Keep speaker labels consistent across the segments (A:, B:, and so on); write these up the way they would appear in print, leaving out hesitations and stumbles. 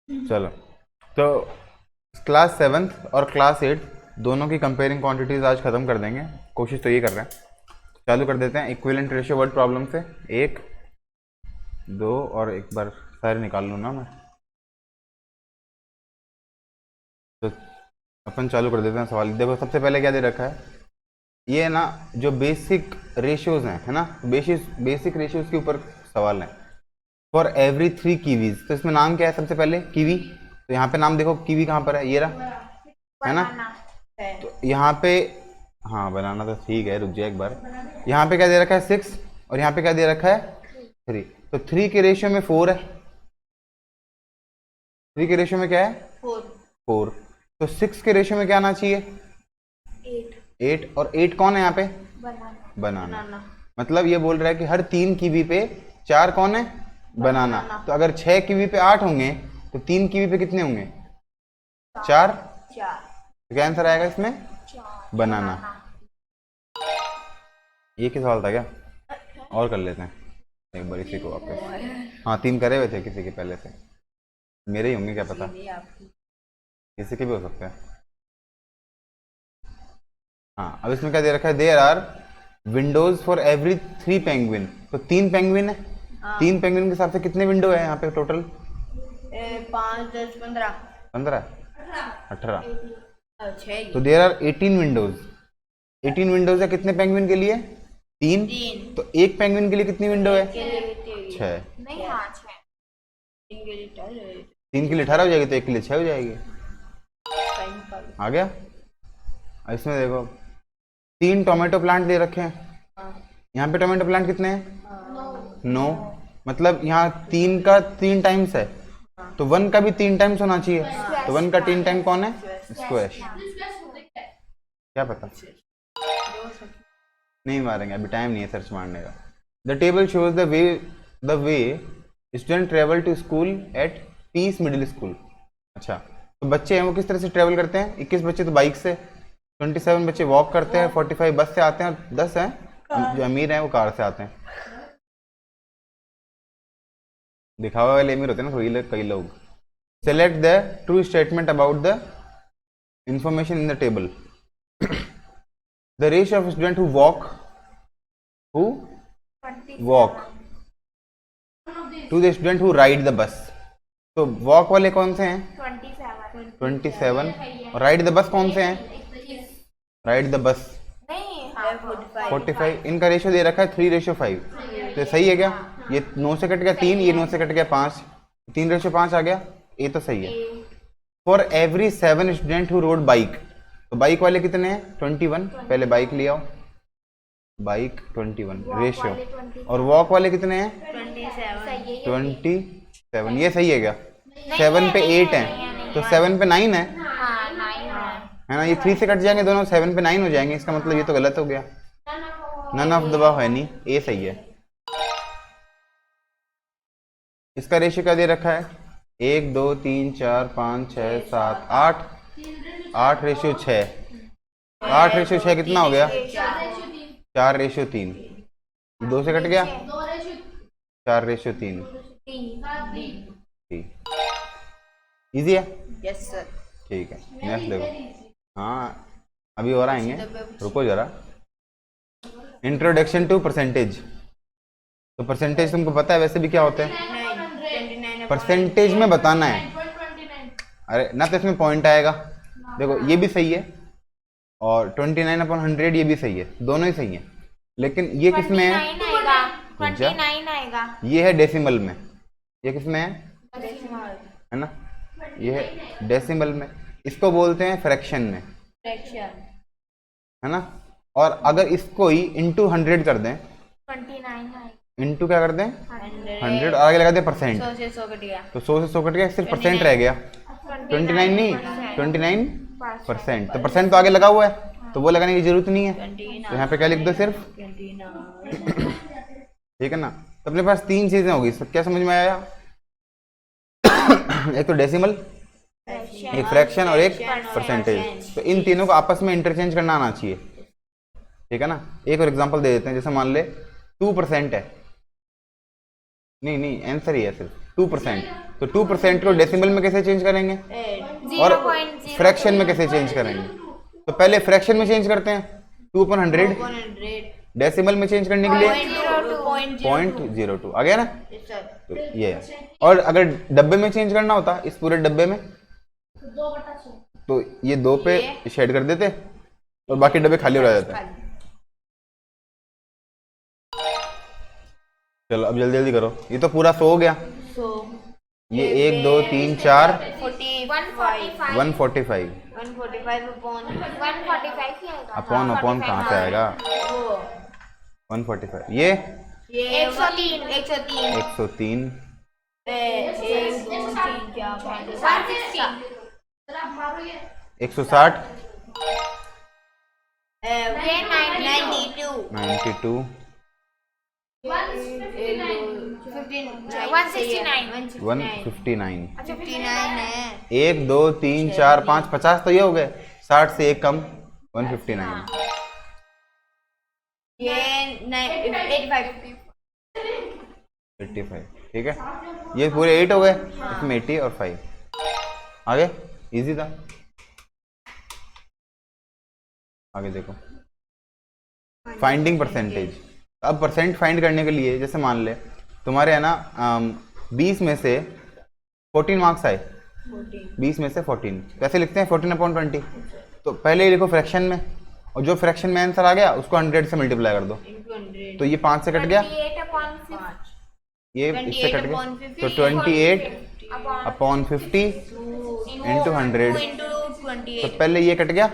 A: चलो, तो class 7th और क्लास 8 दोनों की कंपेयरिंग क्वांटिटीज आज ख़त्म कर देंगे, कोशिश तो ये कर रहे हैं। चालू कर देते हैं इक्विवेलेंट रेशियो वर्ड प्रॉब्लम से। 1 2 और एक बार सारे निकाल लूँ ना मैं, तो अपन चालू कर देते हैं सवाल। देखो सबसे पहले क्या दे रखा है, ये ना जो बेसिक रेशियोज हैं, है ना, बेसिक रेशियोज के ऊपर सवाल है। फॉर एवरी 3 कीवीज, तो इसमें नाम क्या है सबसे पहले, कीवी। तो यहाँ पे नाम देखो, कीवी कहाँ पर है, ये रहा, है ना। तो यहाँ पे, हाँ बनाना तो ठीक है, रुक जाए एक बार। यहाँ पे क्या दे रखा है 6 और यहाँ पे क्या दे रखा है 3। तो 3 के रेशियो में 4 है, 3 के रेशियो में क्या है 4। तो 6 के रेशियो में क्या आना चाहिए 8। और 8 कौन है यहाँ पे, बनाना। मतलब ये बोल रहा है कि हर 3 कीवी पे 4 कौन है, बनाना। तो अगर 6 कीवी पे 8 होंगे तो 3 कीवी पे कितने होंगे 4। तो क्या आंसर आएगा इसमें, बनाना। ये क्या सवाल था क्या, और कर लेते हैं एक बार इसी को वापस। हाँ 3 करे हुए थे किसी के पहले से, मेरे ही होंगे क्या पता, किसी के भी हो सकते हैं। हाँ अब इसमें क्या दे रखा है, there are windows for every 3 penguin. तो 3 पेंगुइन है, 3 पेंगुइन के हिसाब से कितने विंडो है यहाँ पे टोटल,
B: 5 10 15
A: 18। तो देयर आर 18 विंडोज। 18 विंडोज है कितने पेंगुइन के लिए, 3। तो एक पेंगुइन के लिए कितनी विंडो है, 6। 3 के लिए 18 हो जाएगी, तो 1 के लिए 6 हो जाएगी। आ गया। अब इसमें देखो 3 टोमेटो प्लांट दे रखे हैं, यहाँ पे टोमेटो प्लांट कितने हैं 9। मतलब यहाँ 3 का 3 टाइम्स है, तो 1 का भी 3 टाइम्स होना चाहिए। तो 1 का 3 टाइम कौन है, स्क्वैश। क्या पता, नहीं मारेंगे अभी, टाइम नहीं है सर्च मारने का। The table shows the way student travel to school at Peace Middle School. अच्छा, तो बच्चे हैं वो किस तरह से ट्रेवल करते हैं, 21 बच्चे तो बाइक से, 27 बच्चे वॉक करते हैं, 45 बस से आते हैं, और 10 हैं जो अमीर हैं वो कार से आते हैं। दिखावा वाले अमीर होते हैं ना कई लोग। Select the true statement about the information in the table. The ratio of student who walk to the student who ride the bus. तो वॉक वाले कौन से हैं 27, और राइड द बस कौन से हैं, राइड द बस 45। इनका रेशियो दे रखा है 3:5। तो सही है क्या, ये 9 से कट गया 3, ये 9 से कट गया 5, 3:5 आ गया, ये तो सही है। For every 7 student who wrote bike. तो बाइक वाले कितने हैं 21, पहले बाइक ले आओ, बाइक 21 रेशियो। और वॉक वाले कितने हैं 27, ये सही है क्या, 7 पे 8 है, तो 7 पे 9 है ना। ये 3 से कट जाएंगे दोनों, 7 पे 9 हो जाएंगे, इसका मतलब ये तो गलत हो गया, नन ऑफ द अबव है नहीं, ए सही है। इसका रेशियो क्या दे रखा है 1 2 3 4 5 6 7 8, 8:6। 8:6 कितना हो गया 4:3। 2 से कट गया 4:3। इजी है,
B: यस सर।
A: ठीक है। नेक्स्ट देखो, हाँ अभी और आएंगे, रुको जरा। Introduction to percentage. तो परसेंटेज तुमको पता है वैसे भी क्या होता है, परसेंटेज में बताना है। अरे ना, तो इसमें पॉइंट आएगा, देखो ये भी सही है, और 29/100 ये भी सही है, दोनों ही सही है। लेकिन ये किस में है,
B: 29 आएगा,
A: ये है डेसिमल में, ये किस में है ना, ये है डेसिमल में, इसको बोलते हैं फ्रैक्शन में, है ना। और अगर इसको ही इंटू 100 कर दें,
B: 29
A: इंटू क्या कर दें 100, और आगे लगा दें परसेंट,
B: 100 से 100 कट गया,
A: तो 100 से 100 कट गया, सिर्फ परसेंट रह गया, 29 नहीं 29%। तो परसेंट तो आगे लगा हुआ है, तो वो लगाने की जरूरत नहीं है, तो यहाँ पे क्या लिख दो सिर्फ, ठीक है ना। तो अपने पास 3 चीजें होगी, सब क्या समझ में आया एक तो डेसिमल, एक फ्रैक्शन और एक परसेंटेज। तो इन तीनों को आपस में इंटरचेंज करना आना चाहिए, ठीक है ना। एक और एग्जांपल दे देते हैं, जैसे मान ले 2% है, नहीं आंसर ही है सिर्फ, 2%। तो 2% को डेसिमल में कैसे चेंज करेंगे और
B: 0.0
A: फ्रैक्शन में कैसे चेंज करेंगे? तो पहले फ्रैक्शन में चेंज करते हैं 2/100, डेसिमल में चेंज करने के लिए 0.02 आ गया ना। तो ये है। और अगर डब्बे में चेंज करना होता इस पूरे डब्बे में तो ये 2 पे शेड कर देते और बाकी डब्बे खाली हो जाते। चलो अब जल्दी जल्दी करो, ये तो पूरा 100 हो गया। ये 1 2 3 4 145 अपॉन अपॉन कहाँ से आएगा? 145 ये 103 160 92 159 1 2 3 4 5 50 तो ये हो गए, 60 से 1 कम 159।
B: ये
A: 85 ठीक है, ये पूरे 8 हो गए, इसमें 80 और 5 आगे। इजी था। आगे देखो फाइंडिंग परसेंटेज। अब परसेंट फाइंड करने के लिए जैसे मान ले तुम्हारे है ना 20 में से 14 मार्क्स आए, 20 में से 14 कैसे लिखते हैं 14/20। तो पहले ही लिखो फ्रैक्शन में और जो फ्रैक्शन में आंसर आ गया उसको 100 से मल्टीप्लाई कर दो। तो ये 5 से कट गया, ये इससे कट गया, तो 28/50 इंटू 100। तो पहले ये कट गया,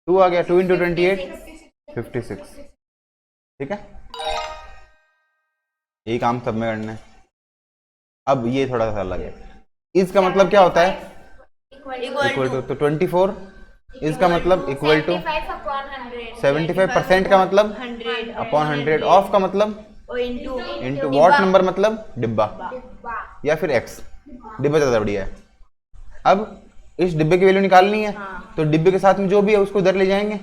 A: 2 आ गया, 2 इंटू 28 56। ठीक है, यही काम सब में करना है। अब ये थोड़ा सा अलग है, इसका मतलब क्या होता है इक्वल टू, तो 24 इसका मतलब इक्वल टू 75% का मतलब अपॉन 100 ऑफ का मतलब इंटू वॉट नंबर मतलब डिब्बा या फिर एक्स, डिब्बा ज़्यादा बढ़िया है। अब इस डिब्बे की वैल्यू निकालनी है तो डिब्बे के साथ में जो भी है उसको इधर ले जाएंगे।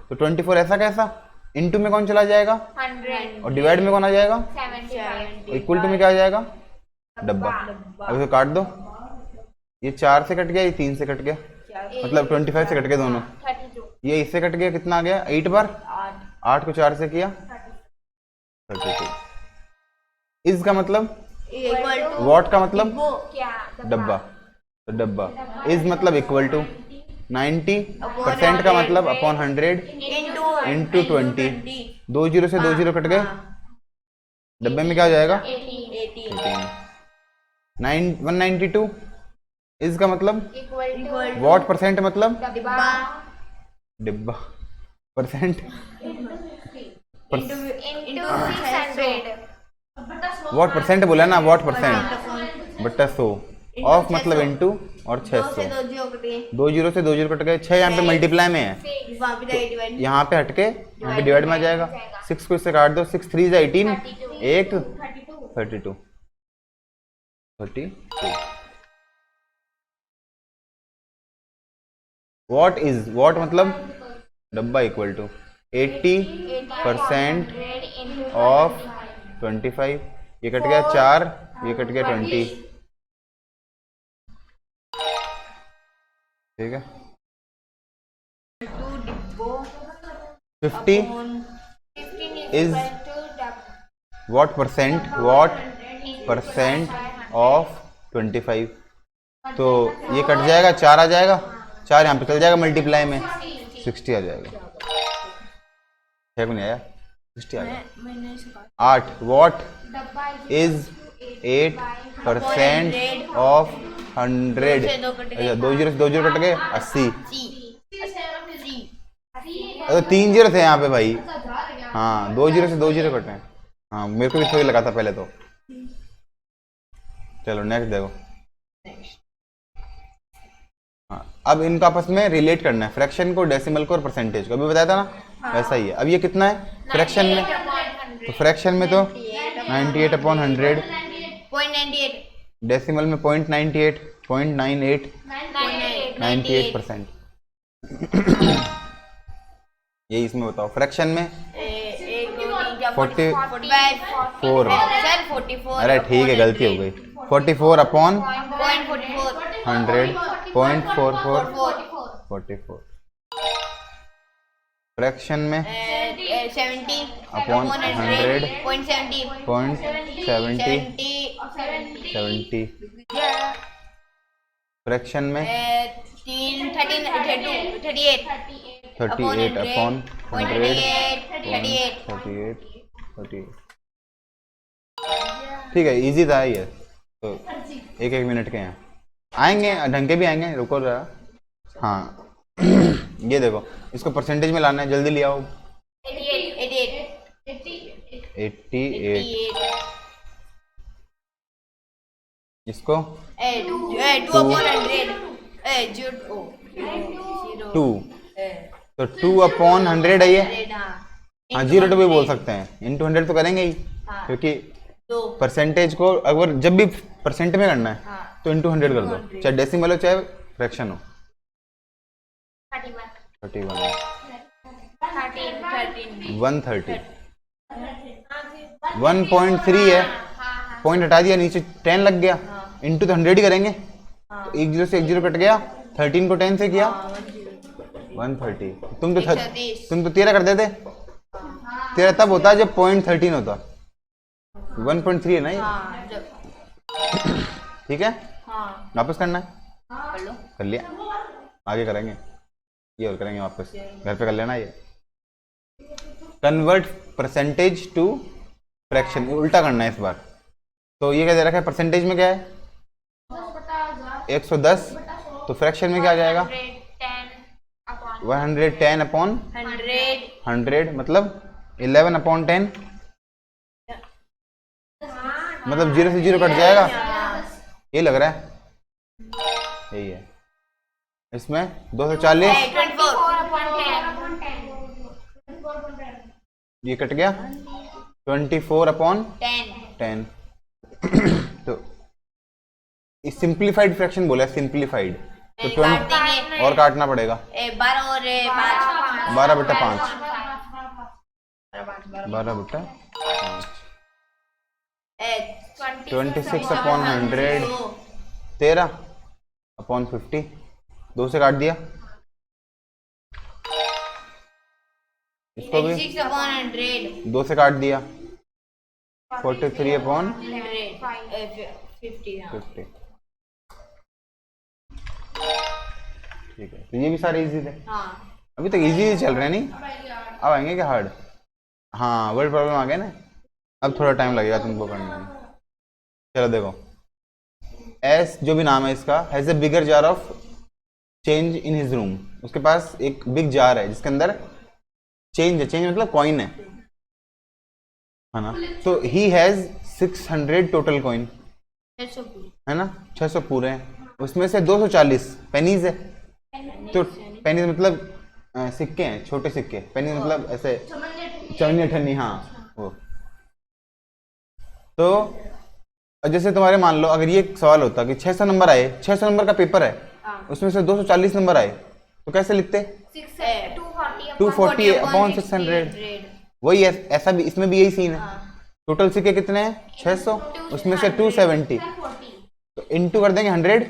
A: तो 24 ऐसा कैसा, इनटू में कौन चला जाएगा
B: 100
A: और डिवाइड में कौन आ जाएगा,
B: 70
A: इक्वल टू में क्या आ जाएगा डब्बा। अब इसे काट दो, ये 4 से कट गया, ये 3 से कट गया, मतलब 25 से कट गए दोनों।
B: 32
A: ये इससे कट गया, कितना आ गया 8 बार, 8 को 4 से किया 32। इसका मतलब वॉट का मतलब
B: क्या
A: डब्बा, तो डब्बा इज मतलब इक्वल टू 90% का मतलब अपॉन 100 इंटू 20। 2 जीरो से 2 जीरो कट गए, डब्बे में क्या हो जाएगा 192। इसका मतलब वॉट परसेंट मतलब डिब्बा परसेंट वॉट परसेंट बोला ना, वॉट परसेंट बट्टा 100 ऑफ मतलब इंटू और 600। 2 जीरो से 2 जीरो कट गए, 6 यहाँ पे मल्टीप्लाई में है, यहाँ पे हटके यहाँ पे डिवाइड में आ जाएगा। 6 को इससे काट दो, 6 3 जा 18, 8 32 32। वॉट इज, वॉट मतलब डब्बा इक्वल टू 80% ऑफ 25। ये कट गया 4, ये कट गया 20। ठीक है, 50 इज वॉट परसेंट ऑफ 25। तो ये कट जाएगा, 4 आ जाएगा, 4 यहाँ पे चल जाएगा मल्टीप्लाई में, 60 आ जाएगा। 6 को नहीं आया, 60 आ गया। 8 वॉट इज 8% ऑफ 100। अच्छा 2 जीरो से 2 जीरो कट गए 80। अरे 3 जीरो थे यहाँ पे भाई, हाँ 2 जीरो से 2 जीरो कटे हैं। हाँ मेरे को भी थोड़ी लगा था पहले तो। चलो नेक्स्ट देखो। हाँ अब इनको आपस में रिलेट करना है, फ्रैक्शन को, डेसिमल को और परसेंटेज को। अभी बताया था ना वैसा ही है। अब ये कितना है फ्रैक्शन में, तो फ्रैक्शन में तो 98/100, डेसिमल में 0.98 98%। यही इसमें बताओ, फ्रैक्शन में 44। अरे ठीक है गलती हो गई, 44 अपॉन
B: 0.44
A: 100 0.44 44 फ्रैक्शन में
B: 70
A: अपॉन 100
B: 0.70
A: 0.70 70 फ्रैक्शन में
B: 38
A: 38 अपॉन 100
B: 38
A: 38 ठीक है, इजी था ये तो। एक एक मिनट के हैं, आएंगे ढंग के भी आएंगे, रुको जरा। हाँ ये देखो, इसको परसेंटेज में लाना है, जल्दी ले आओ। 88 इसको 2 तो 2 अपॉन 100 है ये। हाँ 0 भी बोल सकते हैं, इंटू 100 तो करेंगे ही, क्योंकि परसेंटेज को अगर जब भी परसेंट में करना है तो इंटू 100 कर दो, चाहे डेसिमल हो चाहे फ्रैक्शन हो। 31 130 1.3 है, पॉइंट हटा दिया, नीचे 10 लग गया, इंटू तो 100 ही करेंगे, तो एक 0 से एक 0 कट गया, 13 को 10 से किया 130। तुम तो 13 कर देते, 13 तब होता है जब 0.13 होता, 1.3 है ना ये। ठीक है, वापस करना है, कर लिया, आगे करेंगे, ये और करेंगे वापस, घर पे कर लेना ये। कन्वर्ट परसेंटेज टू फ्रैक्शन, उल्टा करना है इस बार। तो ये क्या दे रखा है, परसेंटेज में क्या है 110, तो फ्रैक्शन में क्या आ जाएगा 110 अपॉन 100 मतलब 11 अपॉन 10, मतलब 0 से 0 कट जाएगा, ये लग रहा है, यही है। इसमें 240 ये कट गया, 24 अपॉन 10 तो सिंप्लीफाइड फ्रैक्शन बोला है, सिंप्लीफाइड तो 20 और काटना पड़ेगा, 12 बटा 5 26 अपॉन 100 13 अपॉन 50, 2 से काट दिया, इसको भी 2 से काट दिया, 43 अपॉन 50। ठीक है, तो ये भी सारे इजी थे, अभी तक इजी चल रहे हैं नहीं, अब आएंगे क्या हार्ड। हाँ वर्ड प्रॉब्लम आ गया ना, अब थोड़ा टाइम लगेगा तुमको करने में। चलो देखो, एस जो भी नाम है इसका, has a bigger jar of change in his room, उसके पास एक बिग जार है जिसके अंदर चेंज है, चेंज मतलब कॉइन है ना। तो ही हैज 600 टोटल कॉइन, है ना, 600 पूरे हैं, उसमें से 240 पेनीज है। तो पेनीज मतलब सिक्के हैं, छोटे सिक्के, पेनीज मतलब ऐसे चवन्नी अठन्नी, हाँ वो। तो जैसे तुम्हारे मान लो अगर ये सवाल होता कि 600 नंबर आए, 600 नंबर का पेपर है, उसमें से 240 नंबर आए, तो कैसे लिखते 240 अपॉन 600, वही है, ऐसा भी इसमें भी यही सीन है। टोटल सिक्के कितने हैं 600, उसमें से 270, तो इंटू कर देंगे 100,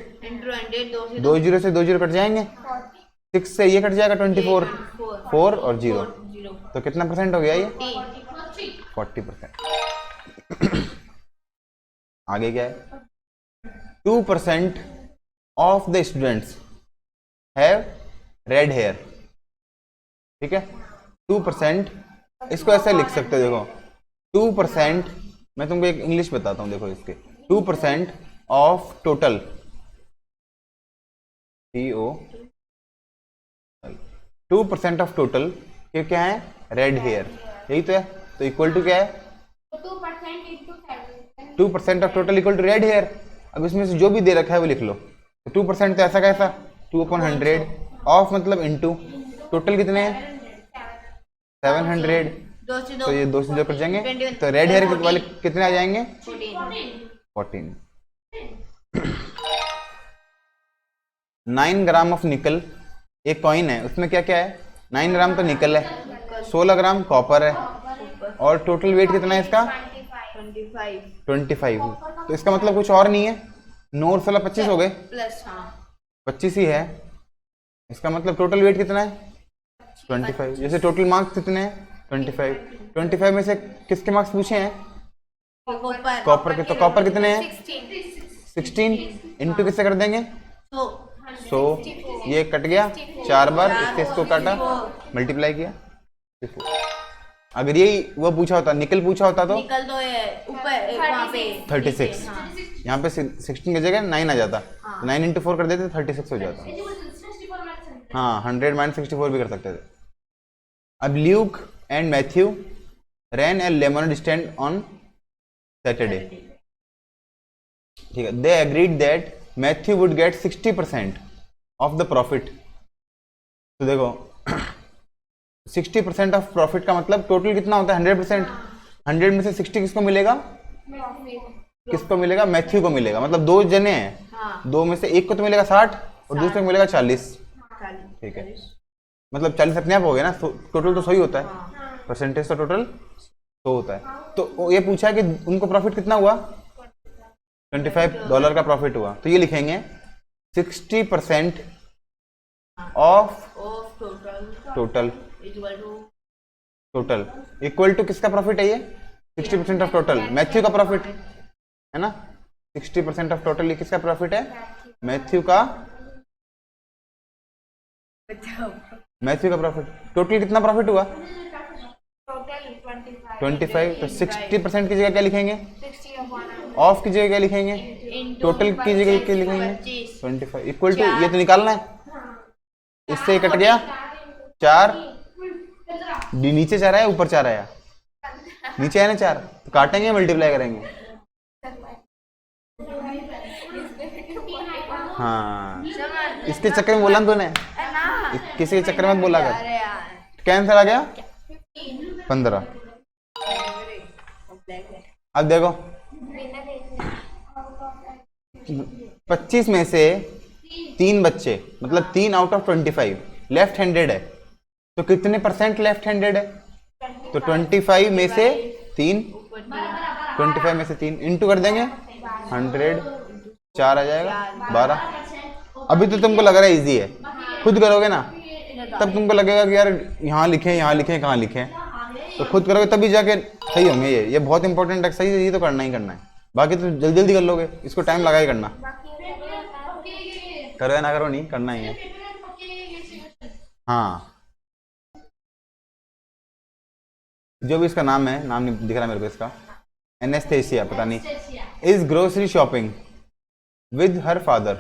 A: 2 0 से 2 0 कट जाएंगे, 6 से ये कट जाएगा 24, 4 और 0, तो कितना परसेंट हो गया ये 40%। आगे क्या है, 2% of the students have red hair, ठीक है, 2%, इसको ऐसे लिख सकते हो, देखो 2%, मैं तुमको एक इंग्लिश बताता हूँ, देखो इसके 2% of total, TO 2% of total ये क्या है, रेड हेयर, यही तो है, तो इक्वल टू क्या है 2% of total equal to red hair. अब इसमें से जो भी दे रखा है वो लिख लो, तो 2% तो ऐसा कैसा 2/100, ऑफ मतलब इनटू, टोटल कितने हैं 700, तो ये 2 से 2 कट जाएंगे, तो रेड हेयर वाले कितने आ जाएंगे 14। 9 ग्राम ऑफ निकल, एक कॉइन है, उसमें क्या क्या है 9 ग्राम तो निकल है, 16 ग्राम कॉपर है, और टोटल वेट कितना है इसका
B: 25
A: तो इसका मतलब कुछ और नहीं है, 9 और 16 25 हो गए,
B: प्लस हाँ
A: 25 ही है। इसका मतलब टोटल वेट कितना है 25। जैसे टोटल मार्क्स कितने हैं 25 में से किसके मार्क्स पूछे हैं कॉपर के, तो कॉपर कितने हैं 16 इंटू किससे कर देंगे 100, ये कट गया 4 बार, इससे इसको काटा मल्टीप्लाई किया। अगर यही वो पूछा होता निकल पूछा होता तो
B: निकल दो ये ऊपर वहाँ पे
A: 36, यहाँ पे 16 की जगह 9 आ जाता, 9 इंटू 4 कर देते 36 हो जाता। हाँ 100 माइनस 64 भी कर सकते थे। अब Luke and Matthew ran a lemonade stand on Saturday, ठीक है। They agreed that Matthew would get 60% of the profit. तो देखो 60% ऑफ प्रॉफिट का मतलब टोटल कितना होता है 100%। 100 में से 60 किसको मिलेगा मैथ्यू को मिलेगा। मतलब दो जने हैं, दो में से एक को तो मिलेगा 60 और दूसरे को मिलेगा 40, ठीक है। मतलब 40 अपने आप हो गया ना, टोटल तो 100 ही होता है, परसेंटेज तो टोटल 100 होता है। तो ये पूछा कि उनको प्रॉफिट कितना हुआ $25 का प्रॉफिट हुआ, तो ये लिखेंगे 60% ऑफ टोटल इक्वल टू किसका प्रॉफिट है ये 60% ऑफ टोटल मैथ्यू का प्रॉफिट है ना। 60% ऑफ टोटल ये किसका प्रॉफिट है मैथ्यू का प्रॉफिट। टोटल कितना प्रॉफिट हुआ 25, तो 60% की जगह क्या लिखेंगे ऑफ की जगह क्या लिखेंगे टोटल की जगह क्या लिखेंगे 25 इक्वल टू, ये तो निकालना है, इससे कट गया 4, नीचे 4 आया ऊपर 4 आया, नीचे है ना 4, तो काटेंगे मल्टीप्लाई करेंगे। हाँ इसके चक्कर में बोला तूने, किसी के चक्कर में बोला कर, कैंसर आ गया 15। अब देखो 25 में से 3 बच्चे मतलब 3 आउट ऑफ 25 लेफ्ट हैंडेड है, तो कितने परसेंट लेफ्ट हैंडेड है, तो 25 में से 3 इंटू कर देंगे 100, 4 आ जाएगा 12। अभी तो तुमको लग रहा है इजी है, खुद करोगे ना तब तुमको लगेगा कि यार यहाँ लिखें कहाँ लिखें, तो खुद करोगे तभी जाके सही होंगे। ये बहुत इंपॉर्टेंट एक्सरसाइज है, ये तो करना ही करना है, बाकी तो जल्दी जल्दी कर लोगे, इसको टाइम लगा ही करना, करो या ना करो नहीं करना ही है। हाँ जो भी इसका नाम है, नाम नहीं दिख रहा मेरे को इसका, एनेस्थेसिया पता नहीं, is grocery shopping with her father.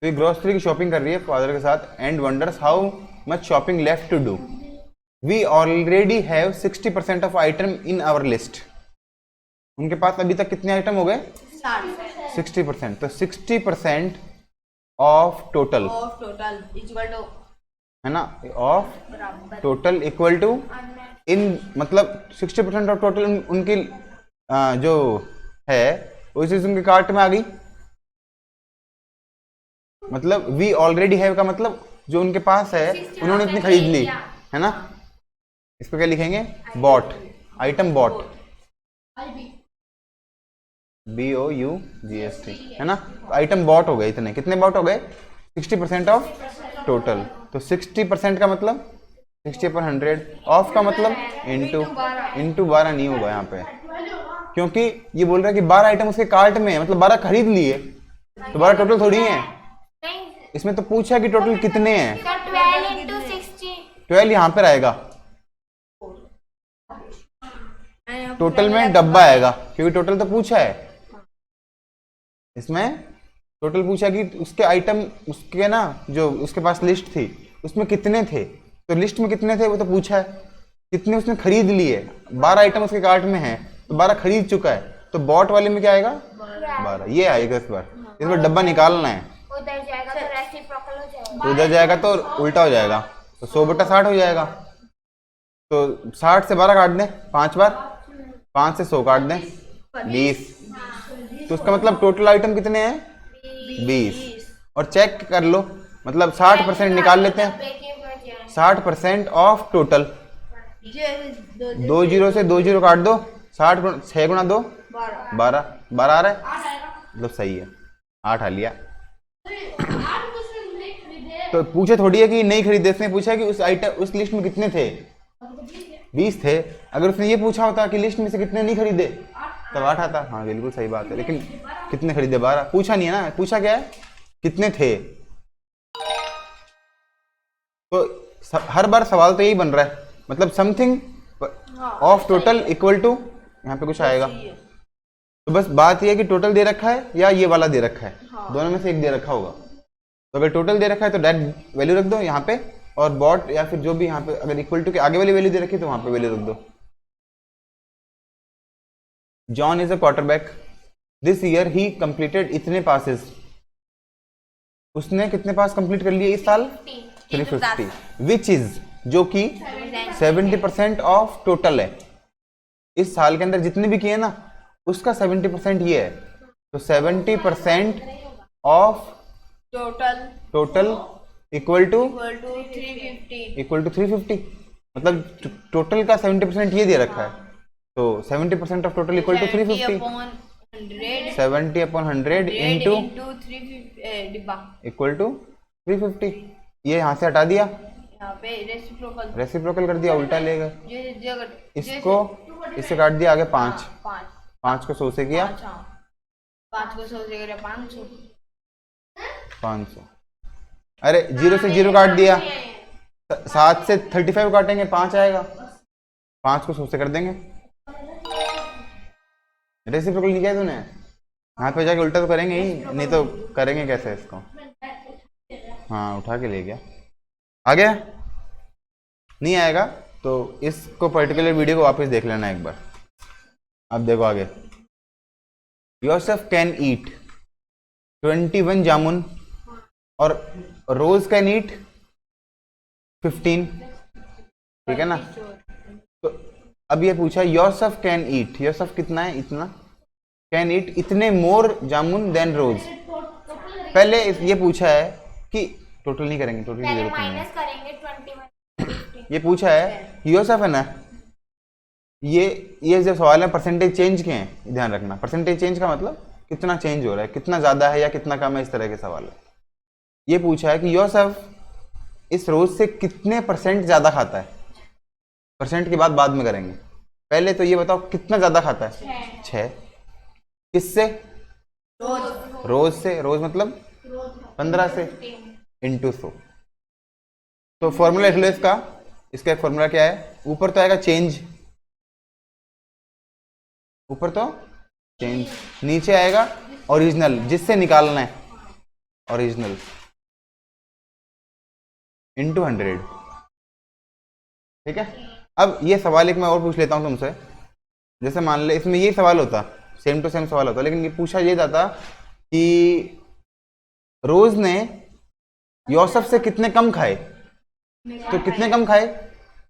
A: तो ये ग्रोसरी की शॉपिंग कर रही है फादर के साथ, and wonders how much shopping left to do. We already have 60% of item in our list. उनके पास अभी तक कितने आइटम हो गए 60%, तो 60% ऑफ टोटल है ना, ऑफ टोटल इक्वल टू इन, मतलब 60% ऑफ टोटल उनकी जो है वो चीज उनके कार्ट में आ गई। मतलब वी ऑलरेडी हैव का मतलब जो उनके पास है उन्होंने इतनी खरीद ली है ना, इसको क्या लिखेंगे बॉट, आइटम बॉट, BOUGST है ना। आइटम बॉट हो गए, इतने कितने बॉट हो गए 60% ऑफ टोटल। तो 60% का मतलब 60/100, ऑफ का मतलब इंटू 12 नहीं होगा यहाँ पे, क्योंकि ये बोल रहा है कि 12 आइटम उसके कार्ट में है, मतलब 12 खरीद लिए, तो 12 टोटल थोड़ी है, इसमें तो पूछा कि टोटल कितने हैं, 12 यहाँ पे रहेगा, टोटल में डब्बा आएगा, क्योंकि टोटल तो पूछा है, इसमें टोटल पूछा कि उसके आइटम उसके ना जो उसके पास लिस्ट थी उसमें कितने थे, तो लिस्ट में कितने थे वो तो पूछा है, कितने उसने खरीद लिए, 12 आइटम उसके कार्ट में है तो 12 खरीद चुका है, तो बॉट वाले में क्या आएगा 12, ये आएगा इस बार डब्बा निकालना है,
B: उधर जाएगा तो रेसिप्रोकल हो जाएगा,
A: तो उधर जाएगा तो उल्टा हो जाएगा, तो 100/60 हो जाएगा, तो 60 से 12 काट दें 5 बार, 5 से 100 काट दें 20, तो उसका मतलब टोटल आइटम कितने हैं 20। और चेक कर लो, मतलब 60% निकाल लेते हैं, 60% ऑफ टोटल, 2 0 से 2 0 काट दो 60 गुणा 6 गुणा 2
B: 12
A: 12 12 आ रहा है, मतलब सही है, 8 आ लिया। तो पूछे थोड़ी है कि नहीं खरीदे, इसने पूछा है कि उस आइटम उस लिस्ट में कितने थे, 20 थे। अगर उसने ये पूछा होता कि लिस्ट में से कितने नहीं खरीदे तब 8 आता। हाँ बिल्कुल सही बात है, लेकिन कितने खरीदे 12 पूछा नहीं है ना, पूछा क्या है कितने थे। तो हर बार सवाल तो यही बन रहा है, मतलब something of total equal to, यहाँ पे कुछ आएगा। तो बस बात यह है कि टोटल दे रखा है या ये वाला दे रखा है, दोनों में से एक दे रखा होगा। तो अगर टोटल दे रखा है तो डायरेक्ट वैल्यू रख दो यहाँ पे, और बॉट या फिर जो भी यहाँ पे अगर इक्वल टू के आगे वाली वैल्यू दे रखी है तो वहां पे वैल्यू रख दो। John is a quarterback, this year he completed इतने पासेस, उसने कितने पास कंप्लीट कर लिए इस साल 350, विच इज जो कि 70% ऑफ टोटल है। इस साल के अंदर जितने भी किए ना उसका 70% ये है, तो 70% ऑफ टोटल इक्वल टू 350, मतलब टोटल का 70% ये दे रखा है, तो 70% of total equal to 350, 70/100 into equal to 350। ये यहाँ से हटा दिया,
B: यहाँ पे
A: रेसिप्रोकल कर दिया, उल्टा ले गए, इसको इससे काट दिया आगे 5 को 100 से किया
B: 5 को 100 से करें 500।
A: 500, अरे 0 से 0 काट दिया, 7 से 35 काटेंगे 5 आएगा, 5 को 100 से कर देंगे। रेसिप्रोकल नहीं किया तूने, यहाँ पे जाके उल्टा तो करेंगे ही, नहीं तो करेंगे कैसे इसको। हाँ उठा के ले गया, आ गया, नहीं आएगा तो इसको पर्टिकुलर वीडियो को वापस देख लेना एक बार। अब देखो आगे, योसेफ कैन ईट 21 जामुन और रोज कैन ईट 15, ठीक है ना। तो अब ये पूछा योसेफ कैन ईट, योसेफ कितना है इतना, कैन ईट इतने मोर जामुन देन रोज। पहले ये पूछा है कि टोटल नहीं करेंगे, टोटल की जरूरत नहीं
B: माइनस करेंगे 21
A: ये पूछा है योसेफ है ना, ये जो सवाल है परसेंटेज चेंज के हैं, ध्यान रखना परसेंटेज चेंज का मतलब कितना चेंज हो रहा है, कितना ज्यादा है या कितना कम है, इस तरह के सवाल है। ये पूछा है कि योसेफ इस रोज से कितने % ज्यादा खाता है, परसेंट की बात बाद में करेंगे, पहले तो ये बताओ कितना ज्यादा खाता है, 6। किससे, रोज से, रोज मतलब 15 से इंटू 100। तो फॉर्मूला लिख लो इसका एक फॉर्मूला क्या है, ऊपर तो आएगा चेंज, ऊपर तो चेंज, नीचे आएगा ओरिजिनल, जिससे निकालना है ओरिजिनल इंटू 100, ठीक है। अब ये सवाल एक मैं और पूछ लेता हूं तुमसे, जैसे मान ले इसमें ये सवाल होता, सेम टू सेम सवाल होता, लेकिन ये पूछा ये जाता कि रोज ने योसेफ से कितने कम खाए, तो कितने कम खाए,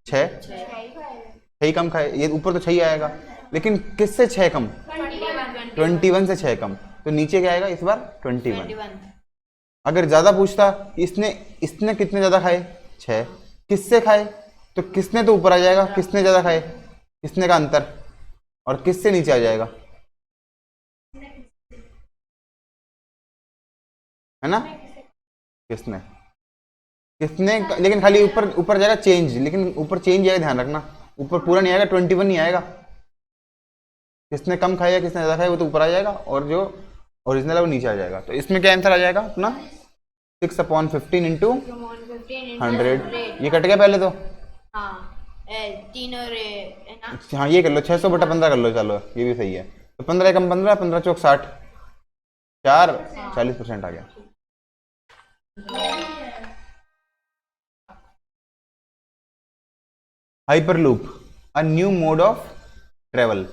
A: 6 कम खाए, ये ऊपर तो 6 आएगा, लेकिन किससे 6 कम, 21 से 6 कम, तो नीचे क्या आएगा इस बार 21। अगर ज्यादा पूछता इसने कितने ज्यादा खाए, 6, किससे खाए, तो किसने तो ऊपर आ जाएगा, किसने ज्यादा खाए, किसने का अंतर, और किससे नीचे आ जाएगा, है ना, किसने, लेकिन खाली ऊपर जाएगा चेंज, लेकिन ऊपर चेंज आएगा, ध्यान रखना ऊपर पूरा नहीं आएगा, 21 नहीं आएगा, किसने कम खाया किसने ज्यादा खाया वो तो ऊपर आ जाएगा, और जो ओरिजिनल है वो नीचे आ जाएगा। तो इसमें क्या आंसर आ जाएगा अपना 6/15 इंटू 100, ये कट गया पहले तो,
B: तीन और
A: हाँ ये कर लो 600/15 कर लो, चलो ये भी सही है। तो 15 कम 15, 15 चौक 60, 4 40% आ गया। Hyperloop, a new mode of travel,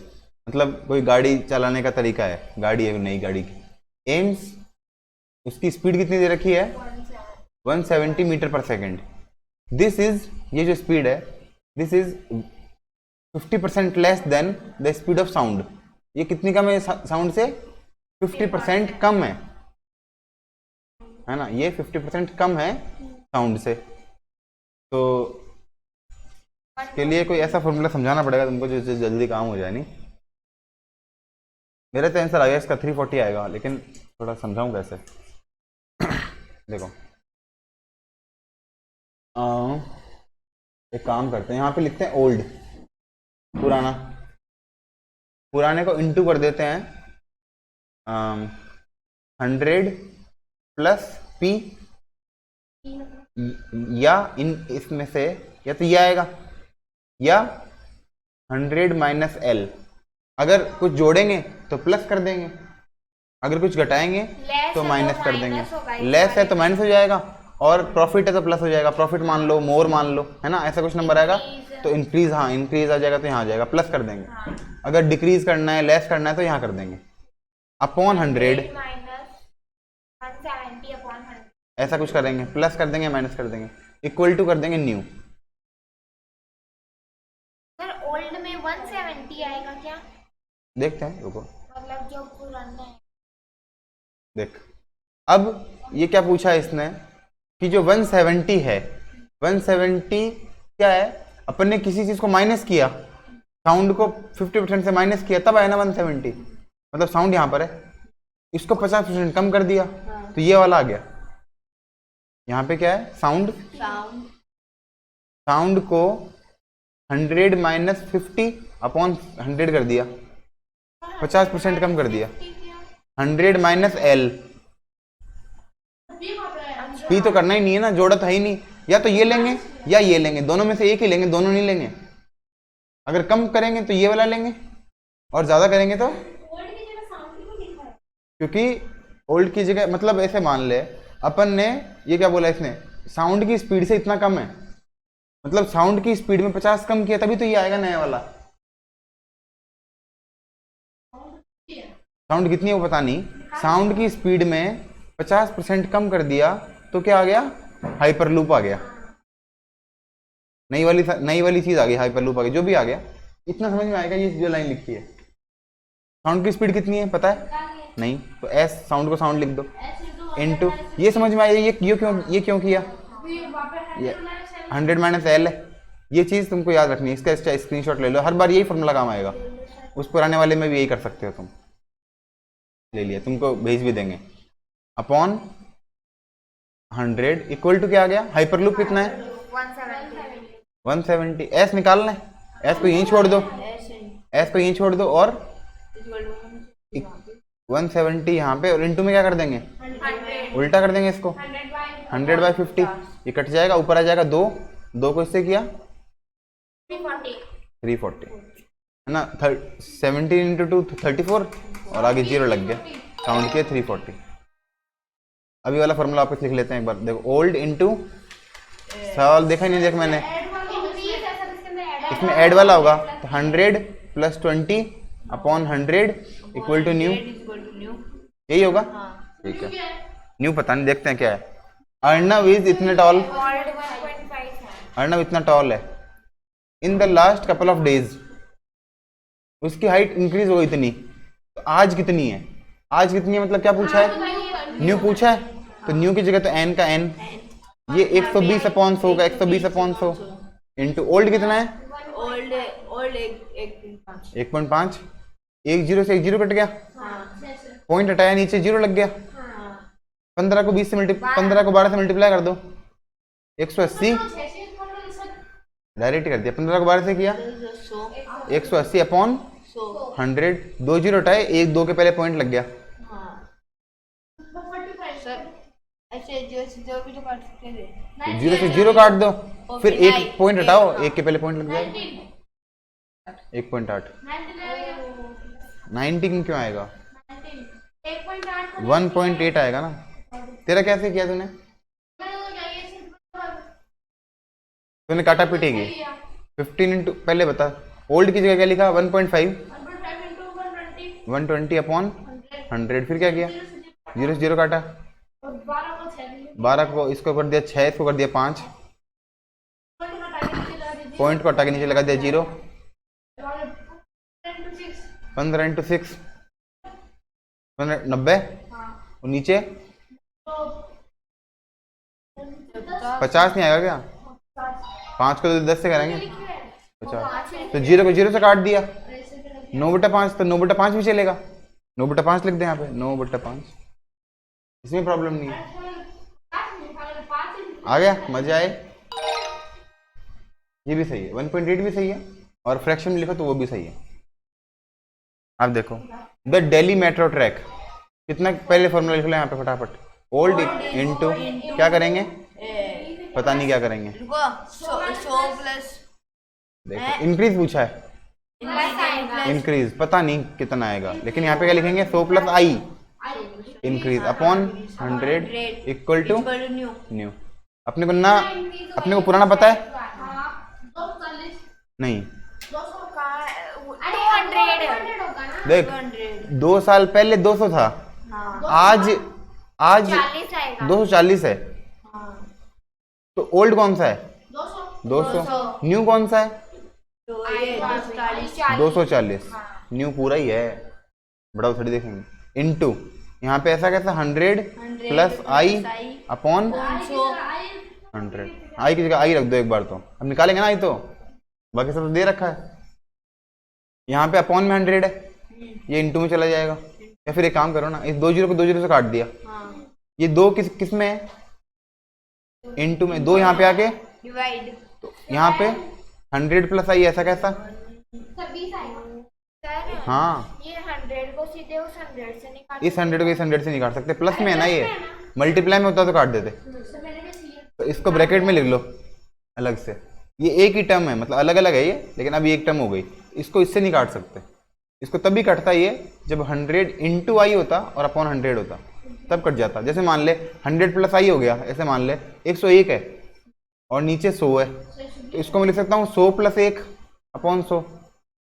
A: मतलब कोई गाड़ी चलाने का तरीका है, गाड़ी है नई गाड़ी की, एम्स उसकी स्पीड कितनी दे रखी है 170 मीटर पर सेकेंड। दिस इज, ये जो स्पीड है this is 50% less than the speed of sound, ये कितनी कम है साउंड से, 50% कम है ना, ये 50% कम है साउंड से। तो के लिए कोई ऐसा फॉर्मूला समझाना पड़ेगा तुमको जो जल्दी काम हो जाए, नहीं मेरा तो आंसर आ गया इसका 340 आएगा, लेकिन थोड़ा समझाऊं कैसे। देखो एक काम करते हैं, यहाँ पे लिखते हैं ओल्ड, पुराना, पुराने को इंटू कर देते हैं 100 प्लस पी, या इन इसमें से या तो ये आएगा या 100 माइनस एल। अगर कुछ जोड़ेंगे तो प्लस कर देंगे, अगर कुछ घटाएंगे
B: Less
A: तो
B: है
A: माइनस
B: तो
A: कर
B: minus
A: देंगे।
B: होगा,
A: लेस है तो माइनस हो जाएगा, और प्रॉफिट है तो प्लस हो जाएगा। प्रॉफिट मान लो, मोर मान लो, है ना, ऐसा कुछ नंबर आएगा तो इंक्रीज, हाँ इंक्रीज आ जाएगा तो यहाँ आ जाएगा, प्लस कर देंगे।
B: हाँ।
A: अगर डिक्रीज करना है, लेस करना है तो यहाँ कर देंगे। Upon 100
B: minus 170 upon 100।
A: ऐसा कुछ करेंगे, प्लस कर देंगे, माइनस कर देंगे, इक्वल टू कर देंगे न्यू।
B: सर ओल्ड में 170 आएगा क्या?
A: देखते हैं, रुको
B: मतलब जो पुराना है।
A: देख, अब ये क्या पूछा है इसने कि जो 170 है, 170 क्या है, अपन ने किसी चीज को माइनस किया, साउंड को 50% से माइनस किया, तब आया ना 170। मतलब साउंड यहाँ पर है, इसको 50% कम कर दिया तो ये वाला आ गया। यहाँ पे क्या है, साउंड,
B: साउंड
A: साउंड को 100 माइनस 50 अपॉन 100 कर दिया, 50% कम कर दिया। 100 माइनस एल, पी तो करना ही नहीं है ना, जोड़ा तो है ही नहीं। या तो ये लेंगे या ये लेंगे, दोनों में से एक ही लेंगे, दोनों नहीं लेंगे। अगर कम करेंगे तो ये वाला लेंगे, और ज्यादा करेंगे तो, क्योंकि ओल्ड की जगह, मतलब ऐसे मान ले अपन ने, ये क्या बोला इसने, साउंड की स्पीड से इतना कम है, मतलब साउंड की स्पीड में 50 कम किया तभी तो ये आएगा नया वाला। साउंड कितनी है वो पता नहीं, साउंड की स्पीड में 50% कम कर दिया तो क्या आ गया, हाइपर लूप आ गया, नई वाली चीज आ गई, हाइपर लूप आ गया, जो भी आ गया। इतना समझ में आएगा, ये जो लाइन लिखी है। साउंड की स्पीड कितनी है पता है नहीं, तो एस, साउंड को साउंड लिख दो, इनटू, ये समझ में आया, ये क्यों किया, 100 माइनस एल है। ये चीज तुमको याद रखनी है, इसका स्क्रीनशॉट ले लो, हर बार यही फॉर्मूला काम आएगा। उस पुराने वाले में भी यही कर सकते हो तुम, ले लिया, तुमको भेज भी देंगे। अपॉन 100 इक्वल टू क्या आ गया, हाइपर लूप कितना है 170। एस निकालना है, एस को यहीं छोड़ दो, एस को यहीं छोड़ दो, और 170 यहाँ पे, और इनटू में क्या कर देंगे, उल्टा कर देंगे इसको, 100 बाई 50, ये कट जाएगा, ऊपर आ जाएगा 2, 2 को इससे किया 340, है ना, 17 इंटू 2 34, और आगे 0 लग गया, काउंट किया 340। अभी वाला फॉर्मूला वापस लिख लेते हैं एक बार, देखो ओल्ड इंटू, सवाल देखा नहीं, देख मैंने, इसमें ऐड वाला होगा तो 100 plus 20 upon 100 equal to new, यही होगा, ठीक है। न्यू पता नहीं, देखते हैं क्या है। अर्नव इज इतने टॉल, अर्नव इतना टॉल है, in the last couple of days, उसकी हाइट इंक्रीज हो गई इतनी, तो आज कितनी है, आज कितनी है मतलब क्या पूछा है, न्यू पूछा है, तो न्यू की जगह तो एन का एन, ये 120 अपॉन 100 का 120 अपॉन 100 इंटू ओल्ड कितना है,
B: ओल्ड
A: 1.5, एक जीरो से एक जीरो कट गया, पॉइंट हटाया, नीचे 0 लग गया, 15 को 12 से मल्टीप्लाई कर दो, 180, डायरेक्ट कर दिया, 15 को 12 से किया 180 अपॉन 100, 2 जीरो हटाए, 1 2 के पहले पॉइंट लग गया,
B: ऐसे जो भी तो काट सकते थे,
A: 0 से 0 काट दो, फिर एक पॉइंट हटाओ, 1 के पहले पॉइंट लग जाएगा, 1.8, 19 क्यों आएगा, 1.8 आएगा ना। तेरा कैसे किया तूने, काटा पीटेगी 15 इंटू, पहले बता ओल्ड की जगह क्या लिखा, 1.5, 120 अपॉन 100, फिर क्या किया, 0 से 0 काटा, 12 को इसको कर दिया 6, इसको कर दिया 5, पॉइंट को हटा के नीचे लगा दिया 0, 15 इंटू 6 90, और नीचे 50 नहीं आएगा क्या, 5 को तो 10 से करेंगे 50, तो 0 को 0 से काट दिया, 9/5, तो 9/5 भी चलेगा, 9/5 लिख दें यहाँ पे, 9/5। इसमें प्रॉब्लम नहीं है। आ गया, मजे आए। ये भी सही है, 1.8 भी सही है, और फ्रैक्शन में लिखो तो वो भी सही है। आप देखो द दिल्ली मेट्रो ट्रैक, कितना पहले फॉर्मूला लिख लो यहाँ पे फटाफट। ओल्ड इनटू क्या करेंगे, पता नहीं क्या करेंगे।
B: रुको, 100 प्लस
A: देखो इंक्रीज पूछा है, इंक्रीज पता नहीं कितना आएगा, लेकिन यहाँ पे क्या लिखेंगे, 100 plus I increase upon 100 equal to new. अपने को ना, अपने को पुराना पता है नहीं,
B: 200
A: देख 2 साल पहले 200 था, आज 240 है। तो ओल्ड कौन सा है, 200। न्यू कौन सा है, 240। न्यू पूरा ही है, बड़ा थोड़ी देखेंगे। इनटू यहाँ पे ऐसा कैसा, 100 प्लस आई अपॉन 100। आई की जगह आई रख दो एक बार, तो अब निकालेंगे ना आई, तो बाकी सब तो दे रखा है। यहाँ पे अपॉन में 100 है, ये इनटू में चला जाएगा। या फिर एक काम करो ना, इस 2 जीरो को 2 जीरो से काट दिया, ये 2 किस में है, इनटू में। 2 यहाँ पे आके
B: डिवाइड,
A: तो यहाँ पे 100 प्लस आई, ऐसा कैसा, हाँ
B: ये 100 को सीधे उस 100 से निकाल,
A: इस 100 को इस 100 से नहीं काट सकते, प्लस में है ना, ये मल्टीप्लाई में होता तो काट देते। तो इसको ब्रैकेट में लिख लो अलग से, ये एक ही टर्म है, मतलब अलग अलग है ये, लेकिन अभी एक टर्म हो गई। इसको इससे नहीं काट सकते, इसको तभी कटता ये जब 100 इंटू आई होता और अपॉन 100 होता, तब कट जाता। जैसे मान ले 100 प्लस आई हो गया, ऐसे मान ले 101 है और नीचे 100 है, तो इसको मैं लिख सकता हूँ 100 प्लस 1 अपॉन 100।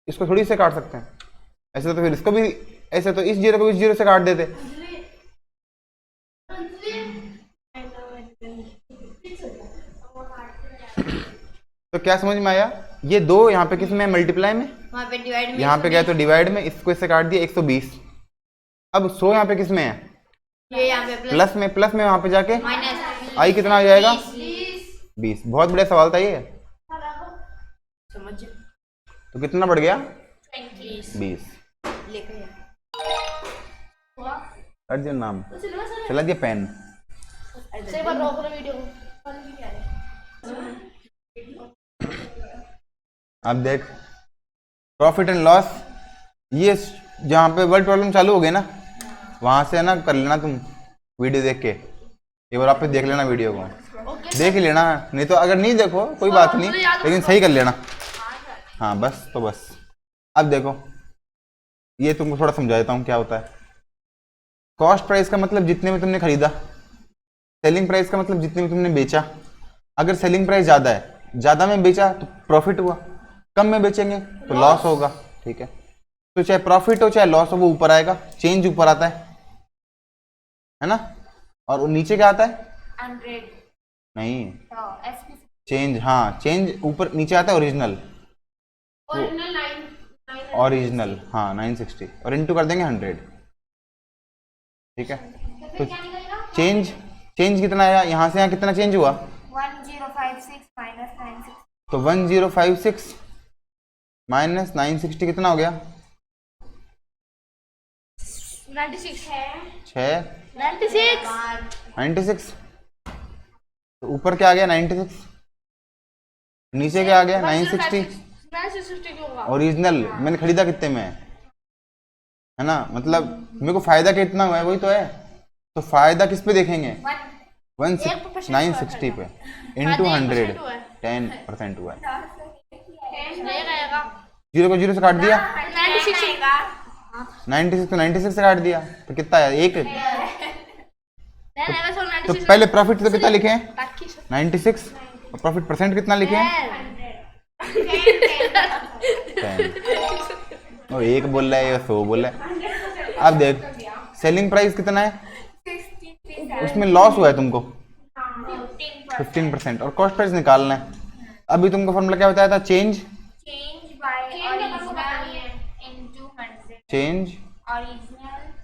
A: इसको थोड़ी से काट सकते हैं ऐसे, तो फिर इसको भी ऐसे, तो इस जीरो को इस जीरो से काट देते। तो क्या समझ में आया, ये 2 यहाँ पे किस में, मल्टीप्लाई में,
B: वहाँ पे डिवाइड में,
A: यहाँ पे गया तो डिवाइड में, इसको इससे काट दिया 120। अब 100 यहाँ पे किस में है,
B: ये यहाँ पे
A: प्लस में, प्लस में वहां पे जाके
B: माइनस,
A: आई कितना आ जाएगा, 20। बहुत बड़ा सवाल था ये,
B: समझ,
A: तो कितना बढ़ गया, 20।
B: लिखे
A: अर्जुन नाम चला दिया पेन। अब देख प्रॉफिट एंड लॉस, ये जहाँ पे वर्ड प्रॉब्लम चालू हो गए ना, वहां से है ना कर लेना तुम वीडियो देख के, एक बार आप पे देख लेना वीडियो को, देख ही लेना, नहीं तो अगर नहीं देखो कोई बात नहीं, लेकिन सही कर लेना। हाँ बस, तो बस अब देखो ये तुमको थोड़ा समझा देता हूँ क्या होता है। कॉस्ट प्राइस का मतलब जितने में तुमने खरीदा, सेलिंग प्राइस का मतलब जितने में तुमने बेचा। अगर सेलिंग प्राइस ज़्यादा है, ज़्यादा में बेचा तो प्रॉफिट हुआ, कम में बेचेंगे तो लॉस होगा, ठीक है। तो चाहे प्रॉफिट हो चाहे लॉस हो, वो ऊपर आएगा, चेंज ऊपर आता है ना, और वो नीचे क्या आता है,
B: 100
A: नहीं
B: तो
A: चेंज, हाँ चेंज ऊपर नीचे आता है, ओरिजिनल, ओरिजिनल हाँ 960, और इनटू कर देंगे 100, ठीक है। तो चेंज, चेंज कितना आया, यहाँ से यहाँ कितना चेंज हुआ,
B: 1056 माइनस 960,
A: तो 1056 माइनस 960 कितना हो गया, 96। तो ऊपर क्या आ गया, 96, नीचे क्या आ गया, 960। ओरिजिनल मैंने खरीदा कितने में है ना, मतलब मेरे को फायदा कितना हुआ है वही तो है। तो फायदा किस पे देखेंगे, 960 पे इंटू 100, 10% हुआ है। जीरो को जीरो से काट दिया, 96 को 96 से काट दिया, तो कितना है, 1। तो पहले प्रॉफिट तो कितना लिखे हैं, 96, और प्रॉफिट परसेंट कितना लिखे हैं, 10। और 1 बोल रहा है या 100 बोल रहा है। अब देख सेलिंग प्राइस कितना है, उसमें लॉस हुआ है तुमको 15%, और कॉस्ट प्राइस निकालना है। अभी तुमको फॉर्मूला क्या बताया था, change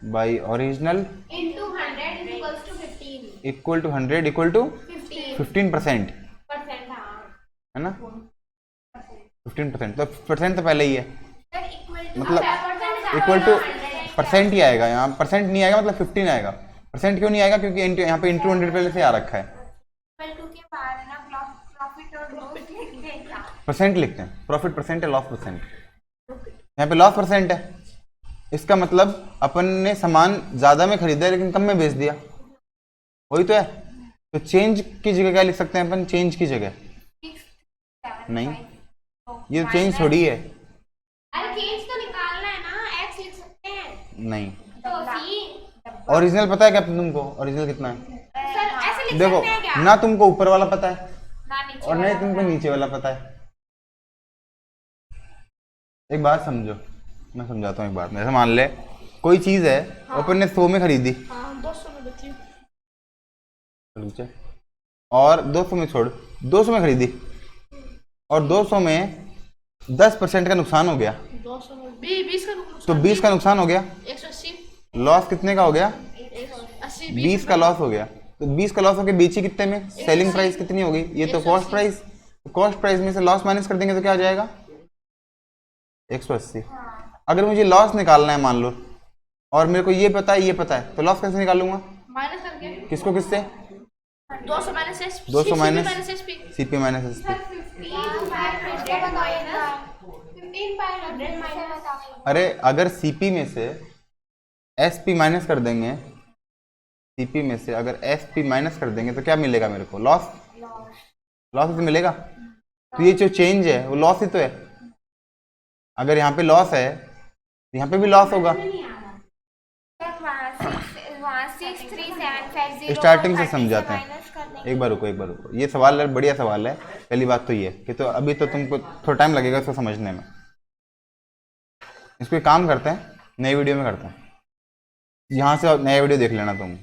A: by original equal to 100 equal to 15%, है ना, 15%। तो परसेंट तो पहले ही है, मतलब इक्वल टू परसेंट ही आएगा, यहाँ परसेंट नहीं आएगा, मतलब 15 आएगा। परसेंट क्यों नहीं आएगा? क्योंकि यहाँ पे इंटू 100 पहले से आ रखा है।
B: इक्वल टू के बाद है ना प्रॉफिट और लॉस लिखते हैं क्या?
A: परसेंट लिखते हैं, प्रॉफिट परसेंट है, लॉस परसेंट। यहाँ पे लॉस परसेंट है, इसका मतलब अपन ने सामान ज्यादा में खरीदा है लेकिन कम में बेच दिया, वही तो है। तो चेंज की जगह क्या लिख सकते हैं अपन? चेंज की जगह नहीं, ये चेंज थोड़ी है।
B: अरे चेंज तो निकालना है ना, एक्स लिख सकते हैं।
A: नहीं,
B: तो सी
A: ओरिजिनल पता है क्या तुमको? ओरिजिनल कितना है?
B: सर ऐसे लिख
A: देखो
B: सकते हैं क्या?
A: ना, तुमको ऊपर वाला पता है
B: ना नीचे
A: और नहीं
B: वाला
A: तुमको
B: होता है।
A: नीचे वाला पता है। एक बात समझो, मैं समझाता हूँ एक बात। जैसे मान ले कोई चीज है, अपन ने 100 में खरीदी,
B: हाँ 200 में बची
A: और 200 में छोड़, 200 में खरीदी और 200 में 10% का नुकसान हो गया,
B: 200 में 20 का
A: तो 20 का नुकसान हो गया।
B: 180
A: लॉस कितने का हो गया?
B: 80
A: 20 का लॉस हो गया। तो 20 का लॉस हो गया, बेची कितने में? सेलिंग प्राइस कितनी होगी? ये तो कॉस्ट प्राइस। कॉस्ट प्राइस में से लॉस माइनस कर देंगे तो क्या आ जाएगा? 180। अगर मुझे लॉस निकालना है मान लो, और मेरे को ये पता है, ये पता है, तो लॉस कैसे निकालूंगा?
B: माइनस करके
A: किसको किससे?
B: 200 minus S
A: 200 minus
B: minus SP
A: CP minus SP.
B: 15 minus
A: अरे अगर सीपी में से एसपी माइनस कर देंगे, सीपी में से अगर एसपी माइनस कर देंगे तो क्या मिलेगा मेरे को? लॉस। लॉस तो मिलेगा। तो ये जो चेंज है वो लॉस ही तो है। अगर यहाँ पे लॉस है तो यहाँ पे भी लॉस होगा। स्टार्टिंग से समझाते हैं, एक बार रुको, एक बार रुको। ये सवाल है, बढ़िया सवाल है। पहली बात तो ये कि तो अभी तो तुमको थोड़ा टाइम लगेगा इसको समझने में। इसको एक काम करते हैं, नई वीडियो में करते हैं, यहाँ से नया वीडियो देख लेना तुम।